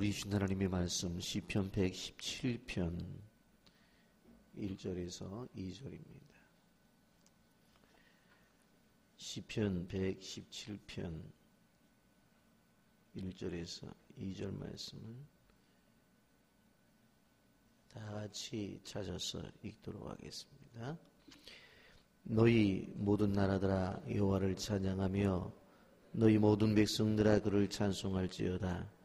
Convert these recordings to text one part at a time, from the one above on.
우리 신 하나님의 말씀 시편 117편 1절에서 2절입니다. 시편 117편 1절에서 2절 말씀을 다 같이 찾아서 읽도록 하겠습니다. 너희 모든 나라들아 여호와를 찬양하며 너희 모든 백성들아 그를 찬송할지어다.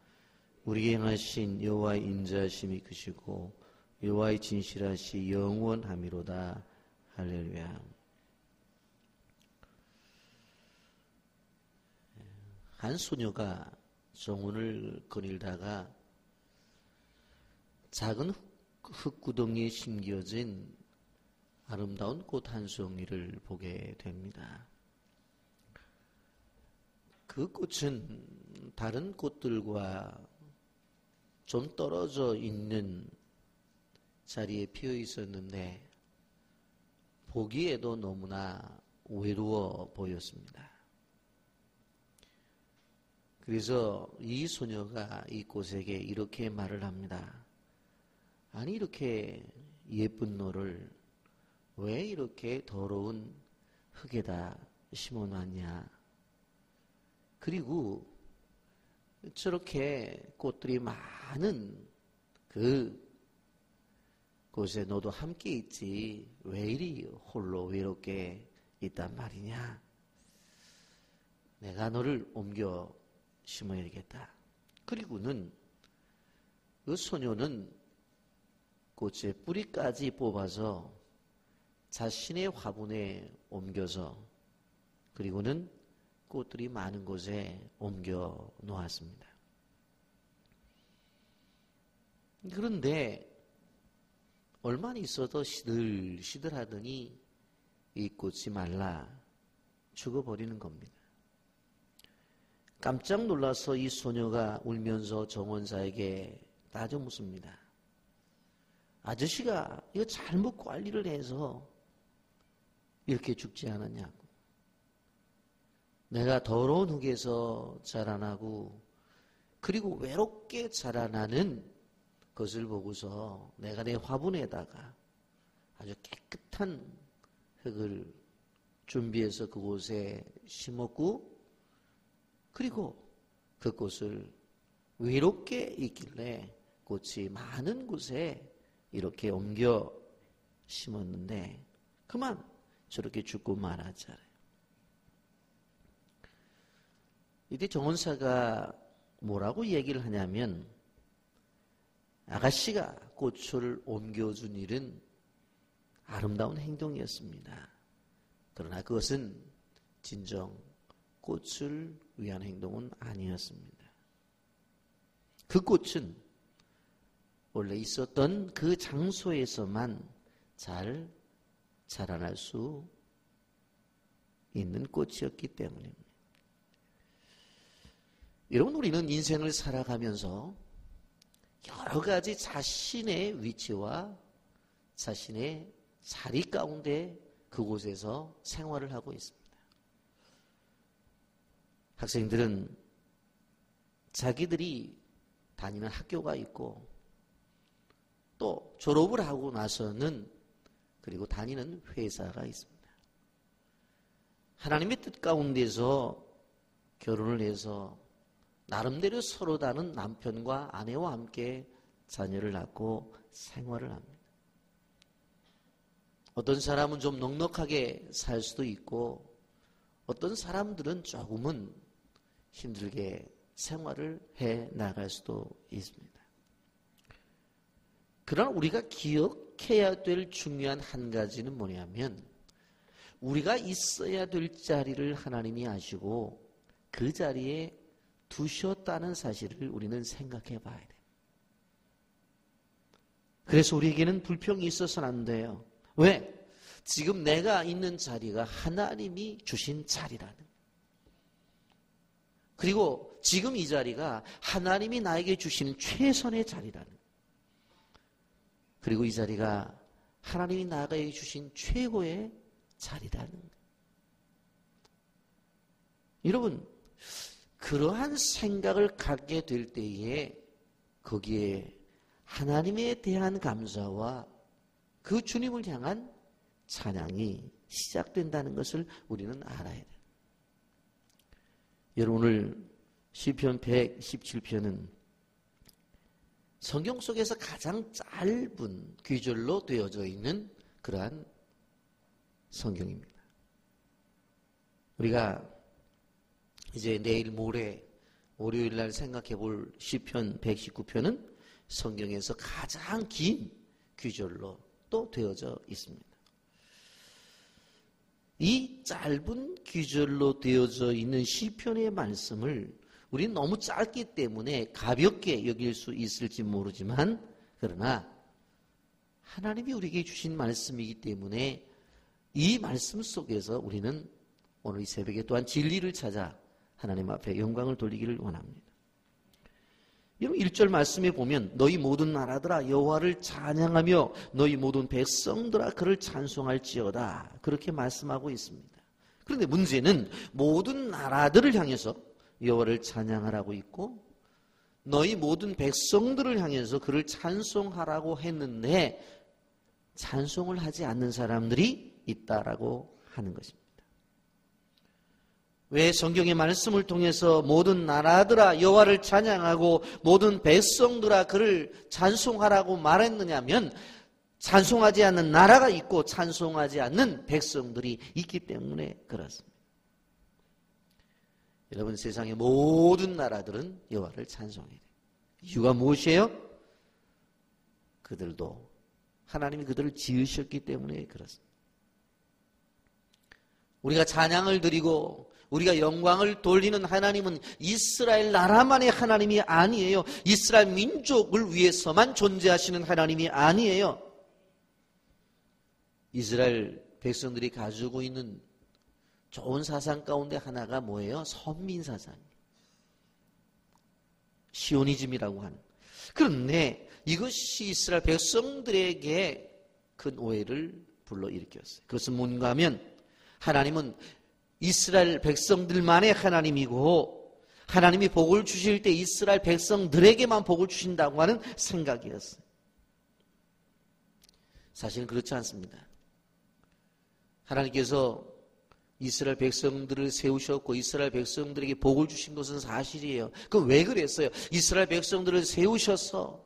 우리에게 행하신 여호와의 인자하심이 크시고 여호와의 진실하시 영원하미로다. 할렐루야. 한 소녀가 정원을 거닐다가 작은 흙구덩이에 심겨진 아름다운 꽃 한 송이를 보게 됩니다. 그 꽃은 다른 꽃들과 좀 떨어져 있는 자리에 피어 있었는데 보기에도 너무나 외로워 보였습니다. 그래서 이 소녀가 이 꽃에게 이렇게 말을 합니다. 아니 이렇게 예쁜 너를 왜 이렇게 더러운 흙에다 심어놨냐. 그리고 저렇게 꽃들이 많은 그 곳에 너도 함께 있지 왜 이리 홀로 외롭게 있단 말이냐. 내가 너를 옮겨 심어야겠다. 그리고는 그 소녀는 꽃의 뿌리까지 뽑아서 자신의 화분에 옮겨서 그리고는 꽃들이 많은 곳에 옮겨 놓았습니다. 그런데 얼마나 있어도 시들시들하더니 이 꽃이 말라 죽어버리는 겁니다. 깜짝 놀라서 이 소녀가 울면서 정원사에게 따져 묻습니다. 아저씨가 이거 잘못 관리를 해서 이렇게 죽지 않았냐고. 내가 더러운 흙에서 자라나고 그리고 외롭게 자라나는 것을 보고서 내가 내 화분에다가 아주 깨끗한 흙을 준비해서 그곳에 심었고 그리고 그 꽃을 외롭게 있길래 꽃이 많은 곳에 이렇게 옮겨 심었는데 그만 저렇게 죽고 말았잖아요. 이때 정원사가 뭐라고 얘기를 하냐면 아가씨가 꽃을 옮겨준 일은 아름다운 행동이었습니다. 그러나 그것은 진정 꽃을 위한 행동은 아니었습니다. 그 꽃은 원래 있었던 그 장소에서만 잘 자라날 수 있는 꽃이었기 때문입니다. 여러분, 우리는 인생을 살아가면서 여러 가지 자신의 위치와 자신의 자리 가운데 그곳에서 생활을 하고 있습니다. 학생들은 자기들이 다니는 학교가 있고 또 졸업을 하고 나서는 그리고 다니는 회사가 있습니다. 하나님의 뜻 가운데서 결혼을 해서 나름대로 서로 다른 남편과 아내와 함께 자녀를 낳고 생활을 합니다. 어떤 사람은 좀 넉넉하게 살 수도 있고 어떤 사람들은 조금은 힘들게 생활을 해 나갈 수도 있습니다. 그러나 우리가 기억해야 될 중요한 한 가지는 뭐냐면 우리가 있어야 될 자리를 하나님이 아시고 그 자리에 두셨다는 사실을 우리는 생각해 봐야 돼요. 그래서 우리에게는 불평이 있어서는 안 돼요. 왜? 지금 내가 있는 자리가 하나님이 주신 자리라는 거예요. 그리고 지금 이 자리가 하나님이 나에게 주신 최선의 자리라는 거예요. 그리고 이 자리가 하나님이 나에게 주신 최고의 자리라는 거예요. 여러분, 그러한 생각을 갖게 될 때에 거기에 하나님에 대한 감사와 그 주님을 향한 찬양이 시작된다는 것을 우리는 알아야 돼요. 여러분, 오늘 시편 117편은 성경 속에서 가장 짧은 귀절로 되어져 있는 그러한 성경입니다. 우리가 이제 내일 모레 월요일 날 생각해 볼 시편 119편은 성경에서 가장 긴 귀절로 또 되어져 있습니다. 이 짧은 귀절로 되어져 있는 시편의 말씀을 우리는 너무 짧기 때문에 가볍게 여길 수 있을지 모르지만, 그러나 하나님이 우리에게 주신 말씀이기 때문에 이 말씀 속에서 우리는 오늘 이 새벽에 또한 진리를 찾아 하나님 앞에 영광을 돌리기를 원합니다. 여러분 1절 말씀에 보면 너희 모든 나라들아 여호와를 찬양하며 너희 모든 백성들아 그를 찬송할지어다, 그렇게 말씀하고 있습니다. 그런데 문제는 모든 나라들을 향해서 여호와를 찬양하라고 있고 너희 모든 백성들을 향해서 그를 찬송하라고 했는데 찬송을 하지 않는 사람들이 있다라고 하는 것입니다. 왜 성경의 말씀을 통해서 모든 나라들아 여호와를 찬양하고 모든 백성들아 그를 찬송하라고 말했느냐면 찬송하지 않는 나라가 있고 찬송하지 않는 백성들이 있기 때문에 그렇습니다. 여러분, 세상의 모든 나라들은 여호와를 찬송해야 돼요. 이유가 무엇이에요? 그들도 하나님이 그들을 지으셨기 때문에 그렇습니다. 우리가 찬양을 드리고 우리가 영광을 돌리는 하나님은 이스라엘 나라만의 하나님이 아니에요. 이스라엘 민족을 위해서만 존재하시는 하나님이 아니에요. 이스라엘 백성들이 가지고 있는 좋은 사상 가운데 하나가 뭐예요? 선민사상이에요. 시오니즘이라고 하는. 그런데 이것이 이스라엘 백성들에게 큰 오해를 불러일으켰어요. 그것은 뭔가 하면 하나님은 이스라엘 백성들만의 하나님이고 하나님이 복을 주실 때 이스라엘 백성들에게만 복을 주신다고 하는 생각이었어요. 사실은 그렇지 않습니다. 하나님께서 이스라엘 백성들을 세우셨고 이스라엘 백성들에게 복을 주신 것은 사실이에요. 그럼 왜 그랬어요? 이스라엘 백성들을 세우셔서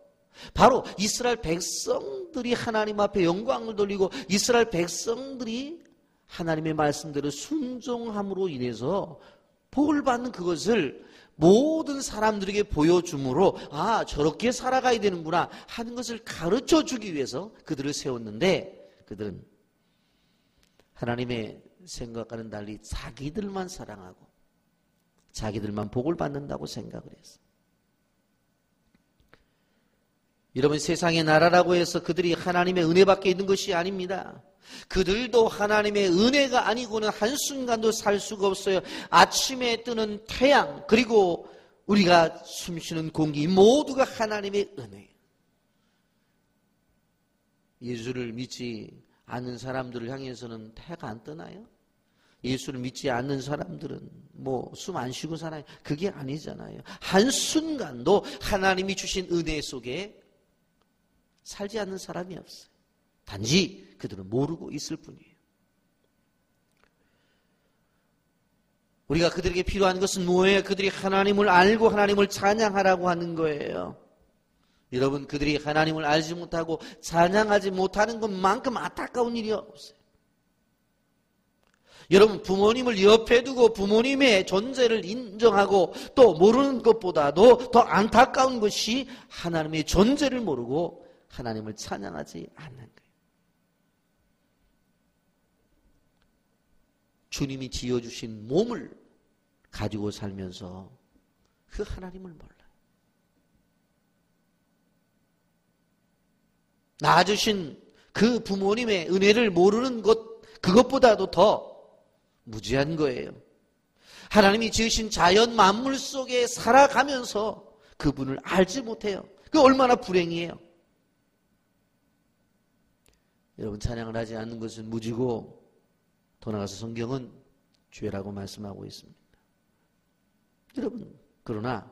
바로 이스라엘 백성들이 하나님 앞에 영광을 돌리고 이스라엘 백성들이 하나님의 말씀대로 순종함으로 인해서 복을 받는 그것을 모든 사람들에게 보여줌으로 아, 저렇게 살아가야 되는구나 하는 것을 가르쳐 주기 위해서 그들을 세웠는데 그들은 하나님의 생각과는 달리 자기들만 사랑하고 자기들만 복을 받는다고 생각을 했어요. 여러분, 세상의 나라라고 해서 그들이 하나님의 은혜밖에 있는 것이 아닙니다. 그들도 하나님의 은혜가 아니고는 한순간도 살 수가 없어요. 아침에 뜨는 태양 그리고 우리가 숨쉬는 공기 모두가 하나님의 은혜예요. 예수를 믿지 않는 사람들을 향해서는 태가 안 뜨나요? 예수를 믿지 않는 사람들은 뭐 숨 안 쉬고 살아요? 그게 아니잖아요. 한순간도 하나님이 주신 은혜 속에 살지 않는 사람이 없어요. 단지 그들은 모르고 있을 뿐이에요. 우리가 그들에게 필요한 것은 뭐예요? 그들이 하나님을 알고 하나님을 찬양하라고 하는 거예요. 여러분, 그들이 하나님을 알지 못하고 찬양하지 못하는 것만큼 안타까운 일이 없어요. 여러분, 부모님을 옆에 두고 부모님의 존재를 인정하고 또 모르는 것보다도 더 안타까운 것이 하나님의 존재를 모르고 하나님을 찬양하지 않는 거예요. 주님이 지어주신 몸을 가지고 살면서 그 하나님을 몰라요. 낳아주신 그 부모님의 은혜를 모르는 것, 그것보다도 더 무지한 거예요. 하나님이 지으신 자연 만물 속에 살아가면서 그분을 알지 못해요. 그 얼마나 불행이에요. 여러분, 찬양을 하지 않는 것은 무지고 더 나아가서 성경은 죄라고 말씀하고 있습니다. 여러분, 그러나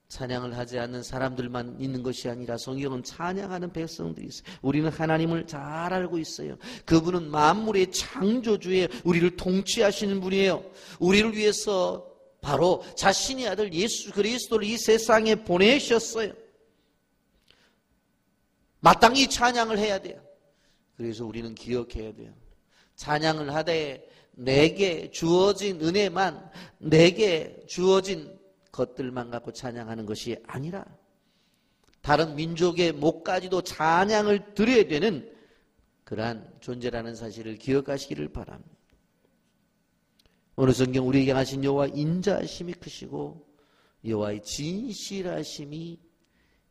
찬양을 하지 않는 사람들만 있는 것이 아니라 성경은 찬양하는 백성들이 있어요. 우리는 하나님을 잘 알고 있어요. 그분은 만물의 창조주에 우리를 통치하시는 분이에요. 우리를 위해서 바로 자신의 아들 예수 그리스도를 이 세상에 보내셨어요. 마땅히 찬양을 해야 돼요. 그래서 우리는 기억해야 돼요. 찬양을 하되 내게 주어진 은혜만, 내게 주어진 것들만 갖고 찬양하는 것이 아니라 다른 민족의 목까지도 찬양을 드려야 되는 그러한 존재라는 사실을 기억하시기를 바랍니다. 오늘 성경 우리에게 하신 여호와 인자하심이 크시고 여호와의 진실하심이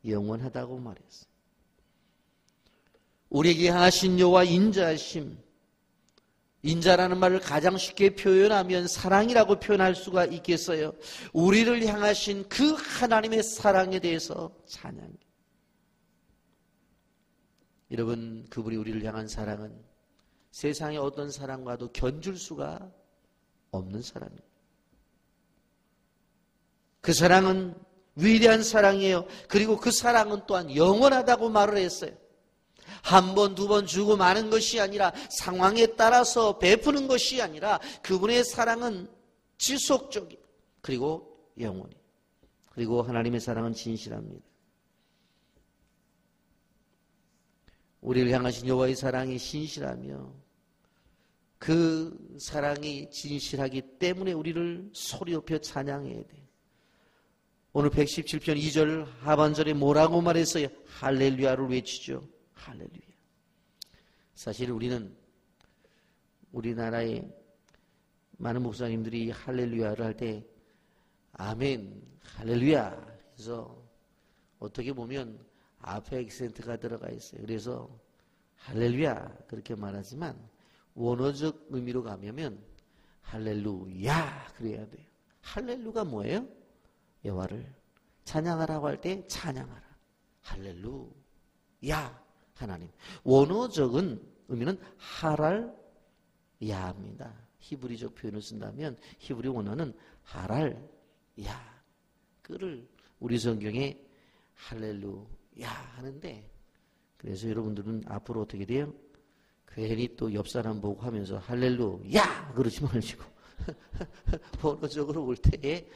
영원하다고 말했어요. 우리에게 하신 여호와 인자하심, 인자라는 말을 가장 쉽게 표현하면 사랑이라고 표현할 수가 있겠어요. 우리를 향하신 그 하나님의 사랑에 대해서 찬양해요. 여러분, 그분이 우리를 향한 사랑은 세상의 어떤 사랑과도 견줄 수가 없는 사랑입니다. 그 사랑은 위대한 사랑이에요. 그리고 그 사랑은 또한 영원하다고 말을 했어요. 한 번, 두 번 주고 마는 것이 아니라 상황에 따라서 베푸는 것이 아니라 그분의 사랑은 지속적이고 그리고 영원히. 그리고 하나님의 사랑은 진실합니다. 우리를 향하신 여호와의 사랑이 신실하며 그 사랑이 진실하기 때문에 우리를 소리 높여 찬양해야 돼요. 오늘 117편 2절 하반절에 뭐라고 말했어요? 할렐루야를 외치죠. 할렐루야. 사실 우리는 우리나라의 많은 목사님들이 할렐루야를 할 때 아멘, 할렐루야 해서 어떻게 보면 앞에 액센트가 들어가 있어요. 그래서 할렐루야 그렇게 말하지만 원어적 의미로 가면 할렐루야 그래야 돼요. 할렐루가 뭐예요? 여호와를 찬양하라고 할 때 찬양하라. 할렐루야 하나님. 원어적인 의미는 하랄야입니다. 히브리적 표현을 쓴다면 히브리 원어는 하랄야. 그를 우리 성경에 할렐루야 하는데, 그래서 여러분들은 앞으로 어떻게 돼요? 괜히 또 옆 사람 보고 하면서 할렐루야 그러지 말시고 원어적으로 올 때에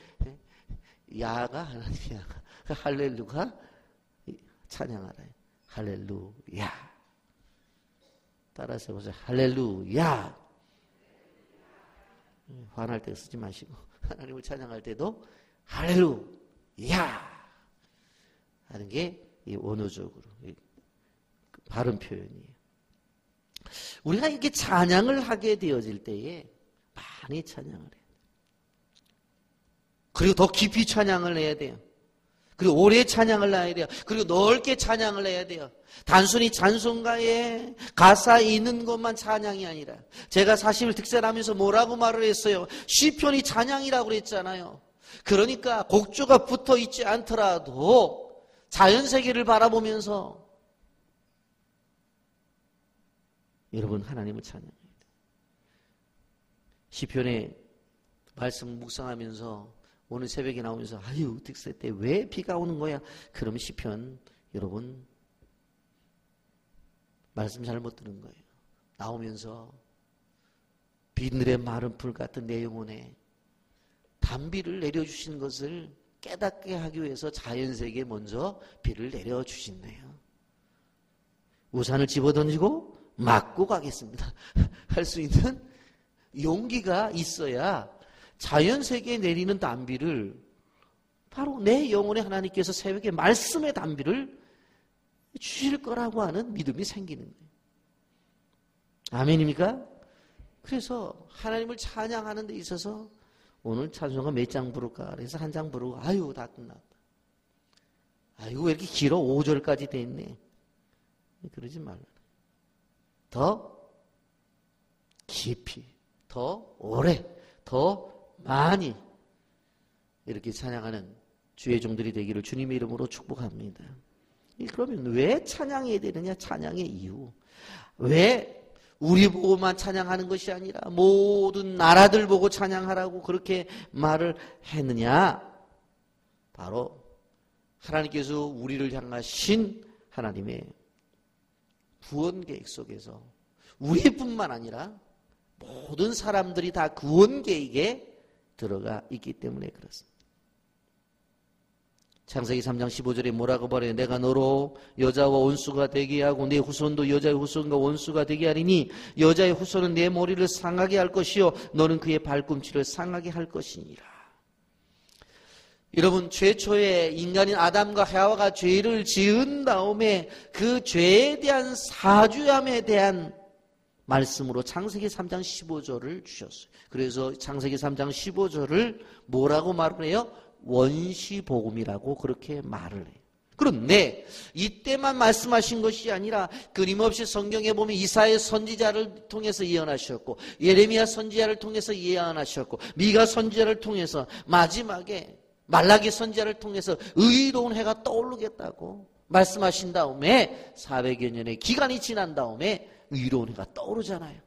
야가 하나님이야. 할렐루가 찬양하라. 할렐루야. 따라서 보세요. 할렐루야. 화날 때 쓰지 마시고 하나님을 찬양할 때도 할렐루야 하는 게 이 원어적으로 발음 표현이에요. 우리가 이렇게 찬양을 하게 되어질 때에 많이 찬양을 해요. 그리고 더 깊이 찬양을 해야 돼요. 그리고 오래 찬양을 해야 돼요. 그리고 넓게 찬양을 해야 돼요. 단순히 찬송가에 가사 있는 것만 찬양이 아니라, 제가 40일 특세하면서 뭐라고 말을 했어요? 시편이 찬양이라고 그랬잖아요. 그러니까 곡조가 붙어 있지 않더라도 자연세계를 바라보면서 여러분 하나님을 찬양해야 돼요. 시편의 말씀 묵상하면서 오늘 새벽에 나오면서 아유 특세 때 왜 비가 오는 거야? 그러면 시편 여러분 말씀 잘못 들은 거예요. 나오면서 비늘의 마른 풀 같은 내 영혼에 단비를 내려주신 것을 깨닫게 하기 위해서 자연세계에 먼저 비를 내려주신대요. 우산을 집어던지고 맞고 가겠습니다. 할 수 있는 용기가 있어야 자연세계에 내리는 단비를 바로 내 영혼의 하나님께서 새벽에 말씀의 단비를 주실 거라고 하는 믿음이 생기는 거예요. 아멘입니까? 그래서 하나님을 찬양하는 데 있어서 오늘 찬송가 몇 장 부를까? 그래서 한 장 부르고 아유 다 끝났다. 아이고 왜 이렇게 길어? 5절까지 돼 있네. 그러지 말라. 더 깊이, 더 오래, 더 많이 이렇게 찬양하는 주의 종들이 되기를 주님의 이름으로 축복합니다. 그러면 왜 찬양해야 되느냐? 찬양의 이유. 왜 우리 보고만 찬양하는 것이 아니라 모든 나라들 보고 찬양하라고 그렇게 말을 했느냐? 바로 하나님께서 우리를 향하신 하나님의 구원 계획 속에서 우리뿐만 아니라 모든 사람들이 다 구원 계획에 들어가 있기 때문에 그렇습니다. 창세기 3장 15절에 뭐라고 말해요? 내가 너로 여자와 원수가 되게 하고 내 후손도 여자의 후손과 원수가 되게 하리니 여자의 후손은 내 머리를 상하게 할 것이요 너는 그의 발꿈치를 상하게 할 것이니라. 여러분, 최초의 인간인 아담과 하와가 죄를 지은 다음에 그 죄에 대한 사죄함에 대한 말씀으로 창세기 3장 15절을 주셨어요. 그래서 창세기 3장 15절을 뭐라고 말을 해요? 원시복음이라고 그렇게 말을 해요. 그런데 이때만 말씀하신 것이 아니라 끊임없이 성경에 보면 이사야 선지자를 통해서 예언하셨고 예레미야 선지자를 통해서 예언하셨고 미가 선지자를 통해서 마지막에 말라기 선지자를 통해서 의로운 해가 떠오르겠다고 말씀하신 다음에 400여 년의 기간이 지난 다음에 의로운 해가 떠오르잖아요.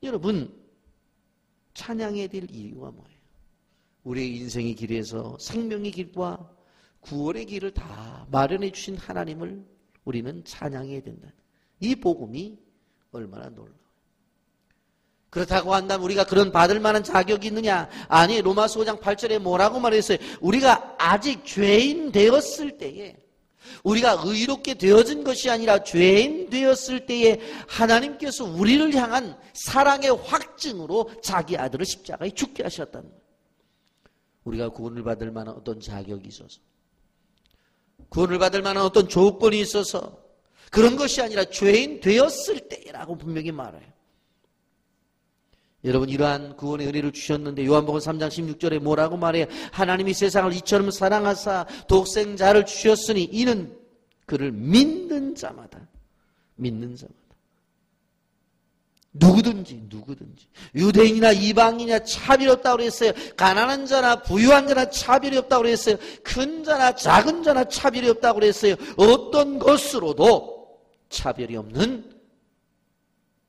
여러분, 찬양해야 될 이유가 뭐예요? 우리의 인생의 길에서 생명의 길과 구원의 길을 다 마련해 주신 하나님을 우리는 찬양해야 된다. 이 복음이 얼마나 놀라워요. 그렇다고 한다면 우리가 그런 받을 만한 자격이 있느냐? 아니, 로마서 5장 8절에 뭐라고 말했어요? 우리가 아직 죄인 되었을 때에, 우리가 의롭게 되어진 것이 아니라 죄인 되었을 때에 하나님께서 우리를 향한 사랑의 확증으로 자기 아들을 십자가에 죽게 하셨다는 거예요. 우리가 구원을 받을 만한 어떤 자격이 있어서, 구원을 받을 만한 어떤 조건이 있어서 그런 것이 아니라 죄인 되었을 때라고 분명히 말해요. 여러분, 이러한 구원의 은혜를 주셨는데 요한복음 3장 16절에 뭐라고 말해요? 하나님이 세상을 이처럼 사랑하사 독생자를 주셨으니 이는 그를 믿는 자마다 누구든지 유대인이나 이방인이나 차별이 없다고 그랬어요. 가난한 자나 부유한 자나 차별이 없다고 그랬어요. 큰 자나 작은 자나 차별이 없다고 그랬어요. 어떤 것으로도 차별이 없는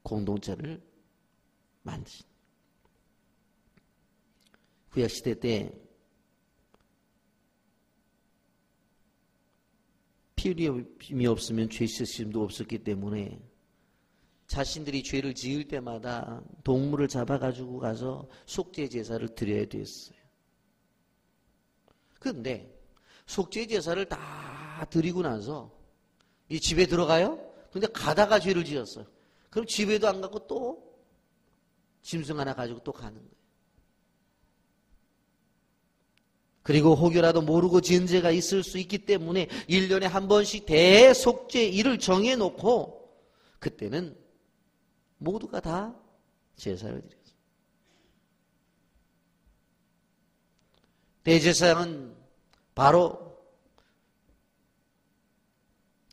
공동체를 만드신. 구약시대 때 피흘림이 없으면 죄 씻음도 없었기 때문에 자신들이 죄를 지을 때마다 동물을 잡아가지고 가서 속죄 제사를 드려야 됐어요. 그런데 속죄 제사를 다 드리고 나서 이 집에 들어가요? 근데 가다가 죄를 지었어요. 그럼 집에도 안 가고 또 짐승 하나 가지고 또 가는 거예요. 그리고 혹여라도 모르고 지은 죄가 있을 수 있기 때문에 1년에 한 번씩 대속죄일을 정해놓고 그때는 모두가 다 제사를 드렸어요. 대제사장은 바로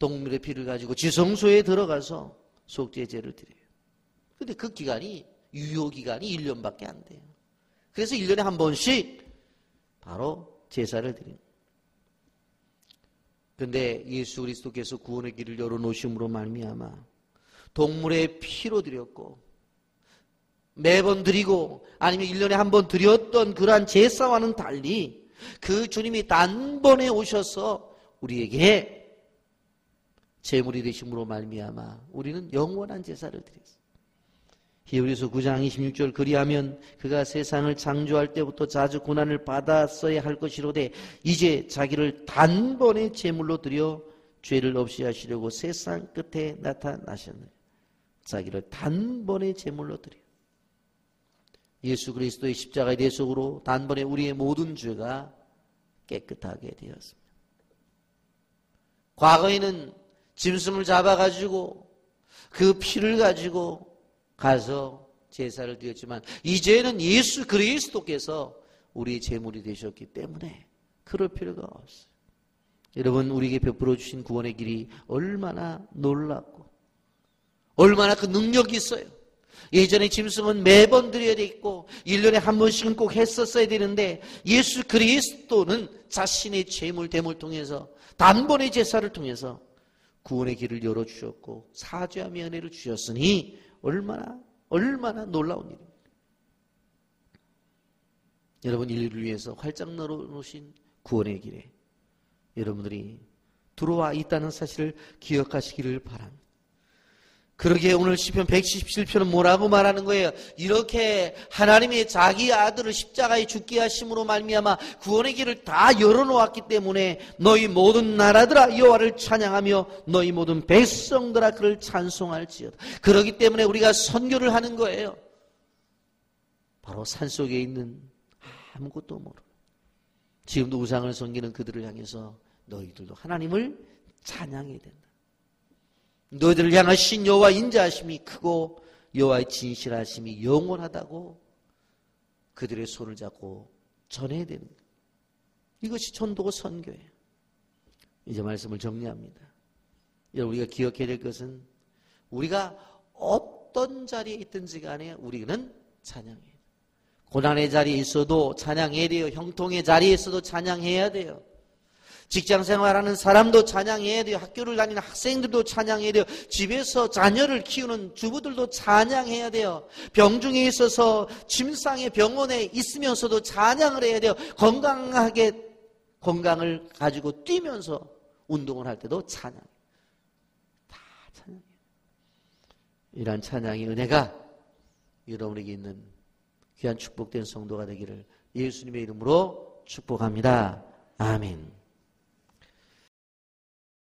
동물의 피를 가지고 지성소에 들어가서 속죄제를 드려요. 그런데 그 기간이 유효기간이 1년밖에 안 돼요. 그래서 1년에 한 번씩 바로 제사를 드립니다. 그런데 예수 그리스도께서 구원의 길을 열어놓으심으로 말미암아 동물의 피로 드렸고 매번 드리고 아니면 1년에 한 번 드렸던 그러한 제사와는 달리 그 주님이 단번에 오셔서 우리에게 제물이 되심으로 말미암아 우리는 영원한 제사를 드렸어요. 히브리서 9장 26절 그리하면 그가 세상을 창조할 때부터 자주 고난을 받았어야 할 것이로되 이제 자기를 단번에 제물로 드려 죄를 없이 하시려고 세상 끝에 나타나셨느니라. 자기를 단번에 제물로 드려 예수 그리스도의 십자가의 대속으로 단번에 우리의 모든 죄가 깨끗하게 되었습니다. 과거에는 짐승을 잡아가지고 그 피를 가지고 가서 제사를 드렸지만 이제는 예수 그리스도께서 우리의 제물이 되셨기 때문에 그럴 필요가 없어요. 여러분, 우리에게 베풀어 주신 구원의 길이 얼마나 놀랍고 얼마나 그 능력이 있어요. 예전에 짐승은 매번 드려야 돼 있고 1년에 한 번씩은 꼭 했었어야 되는데 예수 그리스도는 자신의 제물 대물 통해서 단번의 제사를 통해서 구원의 길을 열어주셨고 사죄함의 은혜를 주셨으니 얼마나 놀라운 일입니까? 여러분, 인류를 위해서 활짝 열어놓으신 구원의 길에 여러분들이 들어와 있다는 사실을 기억하시기를 바랍니다. 그러기에 오늘 시편 117편은 뭐라고 말하는 거예요? 이렇게 하나님의 자기 아들을 십자가에 죽게 하심으로 말미암아 구원의 길을 다 열어놓았기 때문에 너희 모든 나라들아 여호와를 찬양하며 너희 모든 백성들아 그를 찬송할지어다. 그렇기 때문에 우리가 선교를 하는 거예요. 바로 산속에 있는 아무것도 모르고 지금도 우상을 섬기는 그들을 향해서 너희들도 하나님을 찬양해야 된다. 너희들을 향하신 여호와 인자하심이 크고 여호와의 진실하심이 영원하다고 그들의 손을 잡고 전해야 되는 거예요. 이것이 전도고 선교예요. 이제 말씀을 정리합니다. 우리가 기억해야 될 것은 우리가 어떤 자리에 있든지 간에 우리는 찬양해야 돼요. 고난의 자리에 있어도 찬양해야 돼요. 형통의 자리에 있어도 찬양해야 돼요. 직장 생활하는 사람도 찬양해야 돼요. 학교를 다니는 학생들도 찬양해야 돼요. 집에서 자녀를 키우는 주부들도 찬양해야 돼요. 병중에 있어서 침상에 병원에 있으면서도 찬양을 해야 돼요. 건강을 가지고 뛰면서 운동을 할 때도 찬양. 다 찬양해요. 이러한 찬양의 은혜가 여러분에게 있는 귀한 축복된 성도가 되기를 예수님의 이름으로 축복합니다. 아멘.